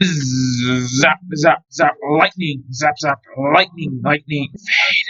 Zap, zap, zap, lightning, zap, zap, lightning, lightning, fade.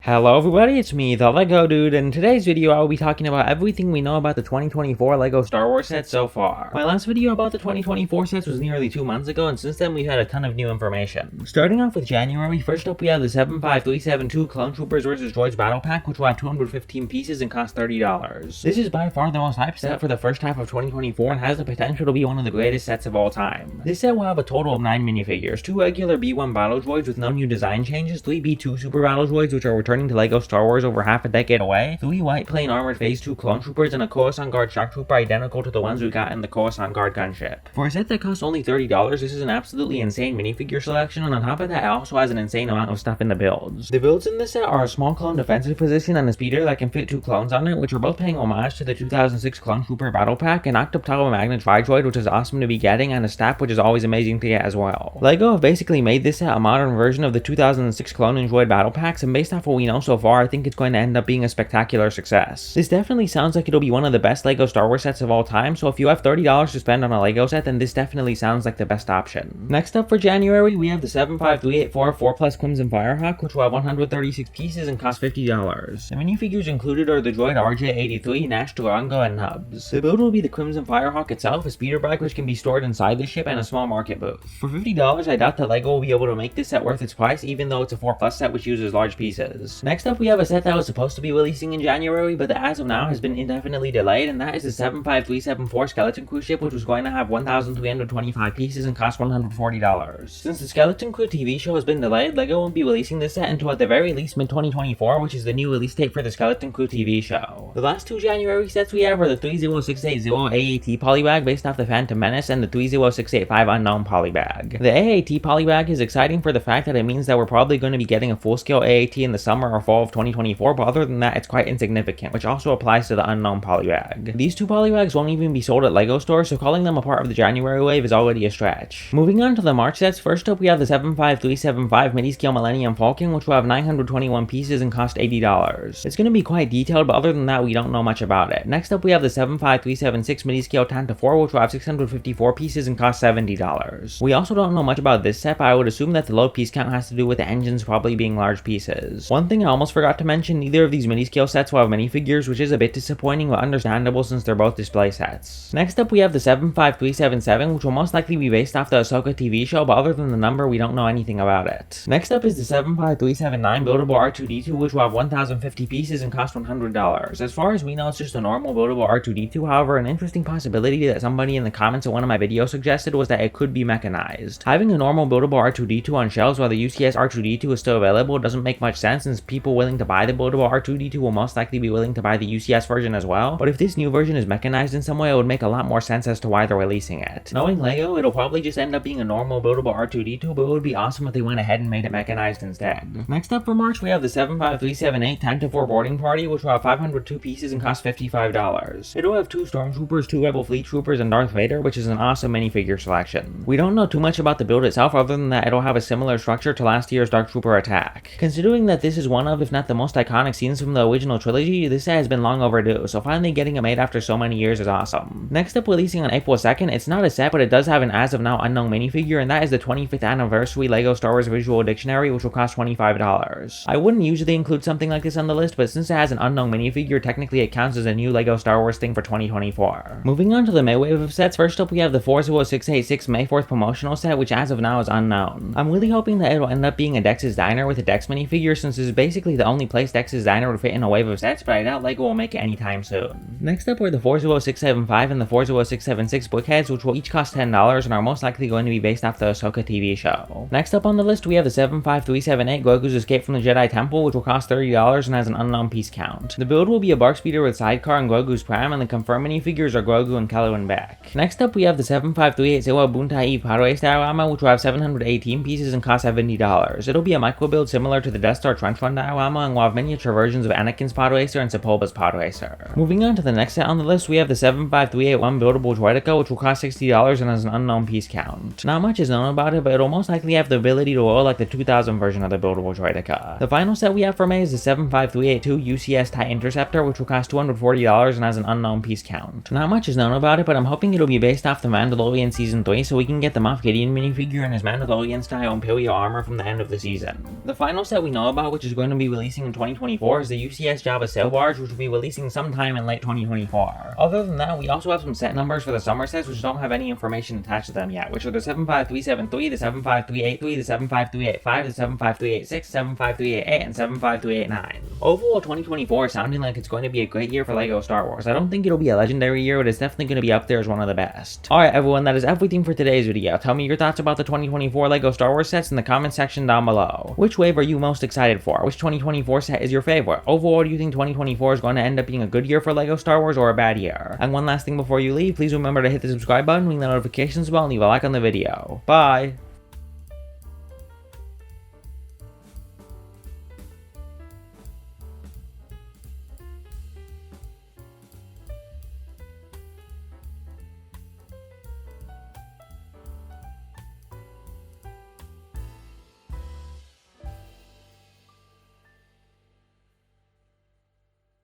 Hello everybody, it's me, the LEGO Dude, and in today's video I will be talking about everything we know about the 2024 LEGO Star Wars set so far. My last video about the 2024 sets was nearly 2 months ago, and since then we've had a ton of new information. Starting off with January, first up we have the 75372 Clone Troopers vs. Droids Battle Pack, which will have 215 pieces and cost $30. This is by far the most hyped set for the first half of 2024 and has the potential to be one of the greatest sets of all time. This set will have a total of 9 minifigures, 2 regular B1 battle droids with no new design changes, 3 B2 super battle droids which are returning to LEGO Star Wars over half a decade away, 3 white plain armored Phase 2 clone troopers, and a Coruscant Guard shock trooper identical to the ones we got in the Coruscant Guard gunship. For a set that costs only $30, this is an absolutely insane minifigure selection, and on top of that it also has an insane amount of stuff in the builds. The builds in this set are a small clone defensive position and a speeder that can fit 2 clones on it, which are both paying homage to the 2006 Clone Trooper Battle Pack, an Octoptalo Magna Tri-Droid which is awesome to be getting, and a staff which is always amazing to get as well. LEGO have basically made this set a modern version of the 2006 Clone and Droid Battle Packs, and based off what we know so far, I think it's going to end up being a spectacular success. This definitely sounds like it'll be one of the best LEGO Star Wars sets of all time, so if you have $30 to spend on a LEGO set, then this definitely sounds like the best option. Next up for January, we have the 75384 4+ Crimson Firehawk, which will have 136 pieces and cost $50. The minifigures included are the droid RJ-83, Nash Durango, and Nubs. The build will be the Crimson Firehawk itself, a speeder bike which can be stored inside the ship, and a small market booth. For $50, I doubt that LEGO will be able to make this set worth its price, even though it's a 4+ set which uses large pieces. Next up, we have a set that was supposed to be releasing in January, but that as of now has been indefinitely delayed, and that is the 75374 Skeleton Crew ship, which was going to have 1,325 pieces and cost $140. Since the Skeleton Crew TV show has been delayed, LEGO won't be releasing this set until at the very least mid-2024, which is the new release date for the Skeleton Crew TV show. The last 2 January sets we have are the 30680 AAT polybag based off the Phantom Menace and the 30685 Unknown polybag. The AAT polybag is exciting for the fact that it means that we're probably going to be getting a full-scale AAT in the summer or fall of 2024, but other than that it's quite insignificant, which also applies to the Unknown polybag. These 2 polybags won't even be sold at LEGO stores, so calling them a part of the January wave is already a stretch. Moving on to the March sets, first up we have the 75375 mini-scale Millennium Falcon, which will have 921 pieces and cost $80. It's going to be quite detailed, but other than that we don't know much about it. Next up we have the 75376 mini-scale Tantive 4, which will have 654 pieces and cost $70. We also don't know much about this set, but I would assume that the low piece count has to do with the engines probably being large pieces. One thing I almost forgot to mention, neither of these mini-scale sets will have minifigures, which is a bit disappointing but understandable since they're both display sets. Next up we have the 75377, which will most likely be based off the Ahsoka TV show, but other than the number we don't know anything about it. Next up is the 75379 buildable R2-D2, which will have 1,050 pieces and cost $100. As far as we know, it's just a normal buildable R2-D2, however, an interesting possibility that somebody in the comments of one of my videos suggested was that it could be mechanized. Having a normal buildable R2-D2 on shelves while the UCS R2-D2 is still available doesn't make much sense, since people willing to buy the buildable R2-D2 will most likely be willing to buy the UCS version as well, but if this new version is mechanized in some way, it would make a lot more sense as to why they're releasing it. Knowing LEGO, it'll probably just end up being a normal buildable R2-D2, but it would be awesome if they went ahead and made it mechanized instead. Next up for March, we have the 75378 Tantive 4 Boarding Party, which will have 502 pieces and cost $55. It'll have 2 Stormtroopers, 2 Rebel Fleet Troopers, and Darth Vader, which is an awesome minifigure selection. We don't know too much about the build itself other than that it'll have a similar structure to last year's Dark Trooper attack. Considering that this is one of, if not the most iconic scenes from the original trilogy, this set has been long overdue, so finally getting it made after so many years is awesome. Next up, releasing on April 2nd, it's not a set, but it does have an as of now unknown minifigure, and that is the 25th anniversary LEGO Star Wars Visual Dictionary, which will cost $25. I wouldn't usually include something like this on the list, but since it has an unknown minifigure, technically it counts as a new LEGO Star Wars thing for 2024. Moving on to the May wave of sets, first up we have the 40686 May 4th promotional set, which as of now is unknown. I'm really hoping that it'll end up being a Dex's Diner with a Dex minifigure, since this is basically the only place Dex's Diner would fit in a wave of sets, but I doubt LEGO will make it anytime soon. Next up are the 40675 and the 40676 Brickheads, which will each cost $10 and are most likely going to be based off the Ahsoka TV show. Next up on the list we have the 75378 Grogu's Escape from the Jedi Temple, which will cost $30 and has an unknown piece count. The build will be a Bark Speeder with sidecar and Grogu's Prime, and the confirmed minifigures are Grogu and Kylo Ren Beck. Next up we have the 75380 Buntai Eve Padre diorama, which will have 718 pieces and cost $70. It'll be a micro build similar to the Death Star Trench Fun diorama, and we'll have miniature versions of Anakin's Pod Racer and Sepulba's Pod Racer. Moving on to the next set on the list, we have the 75381 buildable Droideka, which will cost $60 and has an unknown piece count. Not much is known about it, but it'll most likely have the ability to roll like the 2000 version of the buildable Droideka. The final set we have for May is the 75382 UCS TIE Interceptor, which will cost $240 and has an unknown piece count. Not much is known about it, but I'm hoping it'll be based off the Mandalorian Season 3, so we can get the Moff Gideon minifigure and his Mandalorian style Imperial armor from the end of the season. The final set we know about, which is going to be releasing in 2024, is the UCS Jabba Sail Barge, which will be releasing sometime in late 2024. Other than that, we also have some set numbers for the summer sets, which don't have any information attached to them yet, which are the 75373, the 75383, the 75385, the 75386, 75388, and 75389. Overall, 2024 is sounding like it's going to be a great year for LEGO Star Wars. I don't think it'll be a legendary year, but it's definitely going to be up there as one of the best. Alright everyone, that is everything for today's video. Tell me your thoughts about the 2024 LEGO Star Wars sets in the comment section down below. Which wave are you most excited for? Which 2024 set is your favorite? Overall, do you think 2024 is going to end up being a good year for LEGO Star Wars or a bad year? And one last thing before you leave, please remember to hit the subscribe button, ring the notifications bell, and leave a like on the video. Bye!